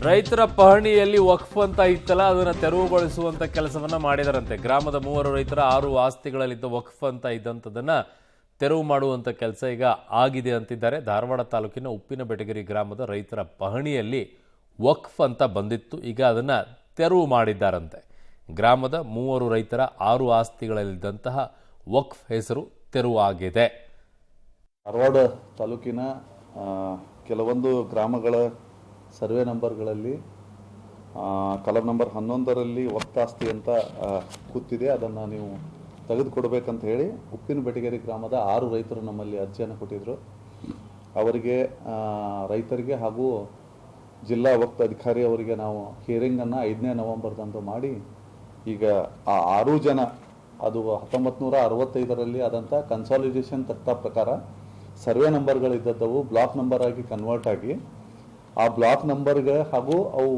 ರೈತರ ಪಹಣಿಯಲ್ಲಿ ವಕ್ಫ್ ಅಂತ ಇತ್ತಲ್ಲ ಅದನ್ನ ತೆರವುಗೊಳಿಸುವಂತ ಕೆಲಸವನ್ನ ಮಾಡಿದರಂತೆ. ಗ್ರಾಮದ 3 ರೈತರ 6 ಆಸ್ತಿಗಳಲ್ಲಿದ್ದ ವಕ್ಫ್ ಅಂತ ಇದ್ದಂಥದನ್ನ ತೆರವು ಮಾಡುವಂತ ಕೆಲಸ ಈಗ ಆಗಿದೆ ಅಂತಿದ್ದಾರೆ. ಧಾರವಾಡ ತಾಲೂಕಿನ ಉಪ್ಪಿನಬೆಟಗೇರಿ ಗ್ರಾಮದ ರೈತರ ಪಹಣಿಯಲ್ಲಿ ವಕ್ಫ್ ಅಂತ ಬಂದಿತ್ತು, ಈಗ ಅದನ್ನ ತೆರವು ಮಾಡಿದ್ದಾರಂತೆ. ಗ್ರಾಮದ 3 ರೈತರ 6 ಆಸ್ತಿಗಳಲ್ಲಿದ್ದಂತಹ ವಕ್ಫ್ ಹೆಸರು ತೆರವಾಗಿದೆ. ಧಾರವಾಡ ತಾಲೂಕಿನ ಕೆಲವೊಂದು ಗ್ರಾಮಗಳ ಸರ್ವೆ ನಂಬರ್ಗಳಲ್ಲಿ ಕಲಂ ನಂಬರ್ 11ರಲ್ಲಿ ವಕ್ತಾಸ್ತಿ ಅಂತ ಕೂತಿದೆ, ಅದನ್ನು ನೀವು ತೆಗೆದುಕೊಡ್ಬೇಕಂತ ಹೇಳಿ ಉಪ್ಪಿನಬೆಟಗೇರಿ ಗ್ರಾಮದ 6 ರೈತರು ನಮ್ಮಲ್ಲಿ ಅರ್ಜಿಯನ್ನು ಕೊಟ್ಟಿದ್ದರು. ಅವರಿಗೆ ರೈತರಿಗೆ ಹಾಗೂ ಜಿಲ್ಲಾ ವಕ್ಫ್ ಅಧಿಕಾರಿ ಅವರಿಗೆ ನಾವು ಹಿಯರಿಂಗನ್ನು 5ನೇ ನವೆಂಬರ್ದಂದು ಮಾಡಿ ಈಗ ಆ 6 ಜನ ಅದು 1965ರಲ್ಲಿ ಆದಂಥ ಕನ್ಸಾಲಿಡೇಷನ್ ತತ್ವ ಪ್ರಕಾರ ಸರ್ವೆ ನಂಬರ್ಗಳಿದ್ದವು ಬ್ಲಾಕ್ ನಂಬರ್ ಆಗಿ ಕನ್ವರ್ಟ್ ಆಗಿ ಆ ಬ್ಲಾಕ್ ನಂಬರ್ಗೆ ಹಾಗೂ ಅವು